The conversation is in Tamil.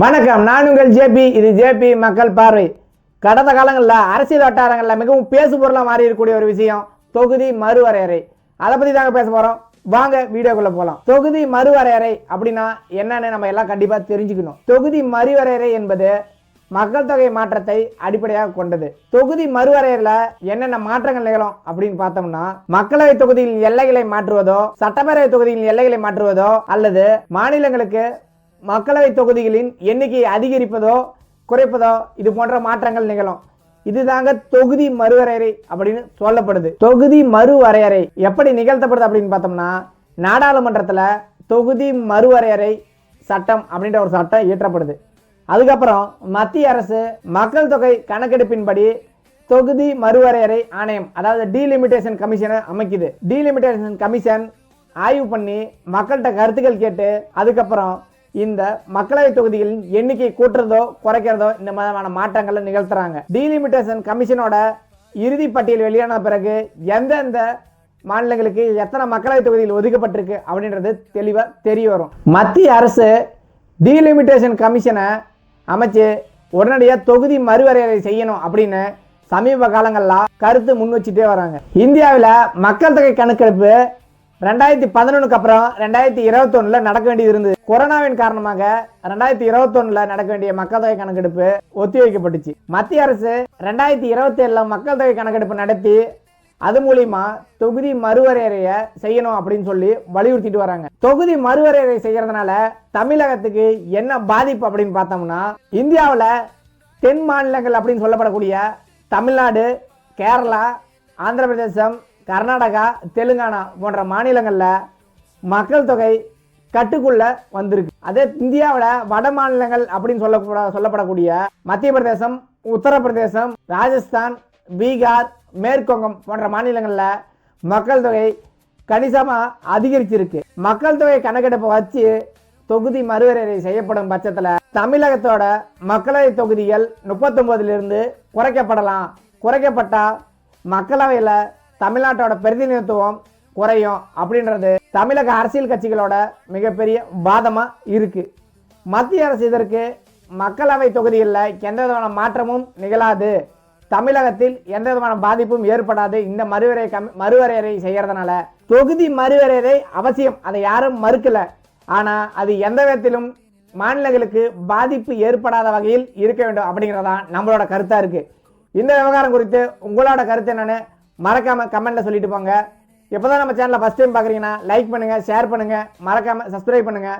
வணக்கம், நான் உங்கள் ஜேபி. இது ஜேபி மக்கள் பார்வை. கடந்த காலங்களில் அரசியல் வட்டாரங்களில் மிகவும் பேசு பொருளாக மாறி இருக்கக்கூடிய ஒரு விஷயம் தொகுதி மறுவரையறை. அதை பற்றி தாங்க பேச போகிறோம். வாங்க வீடியோக்குள்ளே போகலாம். தொகுதி மறுவரையறை அப்படின்னா என்னன்னு நம்ம எல்லாம் கண்டிப்பாக தெரிஞ்சுக்கணும். தொகுதி மறுவரையறை என்பது மக்கள் தொகை மாற்றத்தை அடிப்படையாக கொண்டது. தொகுதி மறுவரையறையில் என்னென்ன மாற்றங்கள் நிகழும் அப்படின்னு பார்த்தோம்னா, மக்களவை தொகுதியின் எல்லைகளை மாற்றுவதோ, சட்டப்பேரவை தொகுதியின் எல்லைகளை மாற்றுவதோ, அல்லது மாநிலங்களுக்கு மக்களவை தொகுதிகளின் எண்ணிக்கையை அதிகரிப்பதோ குறைப்பதோ இது போன்ற மாற்றங்கள் நிகழும். இதுதாங்க தொகுதி மறுவரையறை அப்படின்னு சொல்லப்படுது. தொகுதி மறுவரையறை எப்படி நிகழ்த்தப்படுது அப்படின்னு பார்த்தோம்னா, நாடாளுமன்றத்தில் தொகுதி மறுவரையறை சட்டம் அப்படின்ற ஒரு சட்டம் இயற்றப்படுது. அதுக்கப்புறம் மத்திய அரசு மக்கள் தொகை கணக்கெடுப்பின்படி தொகுதி மறுவரையறை ஆணையம், அதாவது டீலிமிட்டேஷன் கமிஷனை அமைக்குது. டீலிமிட்டேஷன் கமிஷன் ஆய்வு பண்ணி மக்கள்கிட்ட கருத்துக்கள் கேட்டு அதுக்கப்புறம் இந்த மக்களவை தொகுதிகளின் எண்ணிக்கை கூட்டுறதோ குறைக்கிறதோ இந்த மாதிரியான மாற்றங்களை நிகழ்த்துறாங்க. டீலிமிட்டேஷன் கமிஷனோட இறுதி பட்டியல் வெளியான பிறகு எந்தெந்த மாநிலங்களுக்கு எத்தனை மக்களவை தொகுதியில் ஒதுக்கப்பட்டிருக்கு அப்படின்றது தெளிவாக தெரிய வரும். மத்திய அரசு டீலிமிட்டேஷன் கமிஷனை அமைச்சு உடனடியாக தொகுதி மறுவரையறை செய்யணும் அப்படின்னு சமீப காலங்களில் கருத்து முன் வச்சுட்டே வராங்க. இந்தியாவில் மக்கள் தொகை கணக்கெடுப்பு 2011 அப்புறம் 2021 நடக்க வேண்டியது இருந்தது. கொரோனாவின் காரணமாக 2021 நடக்க வேண்டிய மக்கள் தொகை கணக்கெடுப்பு ஒத்திவைக்கப்பட்டுச்சு. மத்திய அரசு 2027 மக்கள் தொகை கணக்கெடுப்பு நடத்தி அது மூலியமா தொகுதி மறுவரையறையை செய்யணும் அப்படின்னு சொல்லி வலியுறுத்திட்டு வராங்க. தொகுதி மறுவரையறை செய்யறதுனால தமிழகத்துக்கு என்ன பாதிப்பு அப்படின்னு பார்த்தோம்னா, இந்தியாவில் தென் மாநிலங்கள் அப்படின்னு சொல்லப்படக்கூடிய தமிழ்நாடு, கேரளா, ஆந்திர பிரதேசம், கர்நாடகா, தெலுங்கானா போன்ற மாநிலங்களில் மக்கள் தொகை கட்டுக்குள்ள வந்திருக்கு. அதே இந்தியாவில் வட மாநிலங்கள் அப்படின்னு சொல்லப்படக்கூடிய மத்திய பிரதேசம், உத்தரப்பிரதேசம், ராஜஸ்தான், பீகார், மேற்குவங்கம் போன்ற மாநிலங்களில் மக்கள் தொகை கணிசமாக அதிகரிச்சிருக்கு. மக்கள் தொகை கணக்கெடுப்பை வச்சு தொகுதி மறுவரையறை செய்யப்படும் பட்சத்தில் தமிழகத்தோட மக்களவை தொகுதிகள் 39 குறைக்கப்படலாம். குறைக்கப்பட்டா மக்களவையில் தமிழ்நாட்டோட பிரதிநிதித்துவம் குறையும் அப்படின்றது தமிழக அரசியல் கட்சிகளோட மிகப்பெரிய வாதமா இருக்கு. மத்திய அரசு இதற்கு மக்களவை தொகுதிகளில் எந்த விதமான மாற்றமும் நிகழாது, தமிழகத்தில் எந்த விதமான பாதிப்பும் ஏற்படாது இந்த மறுவரையறை செய்யறதுனால. தொகுதி மறுவரையறை அவசியம், அதை யாரும் மறுக்கல. ஆனா அது எந்த விதத்திலும் மாநிலங்களுக்கு பாதிப்பு ஏற்படாத வகையில் இருக்க வேண்டும் அப்படிங்கிறதான் நம்மளோட கருத்தா இருக்கு. இந்த விவகாரம் குறித்து உங்களோட கருத்து என்னன்னு மறக்காம கமெண்ட்ல சொல்லிட்டு போங்க. எப்போதான் நம்ம சேனலை ஃபர்ஸ்ட் டைம் பார்க்குறீங்கன்னா லைக் பண்ணுங்க, ஷேர் பண்ணுங்க, மறக்காம சப்ஸ்கிரைப் பண்ணுங்க.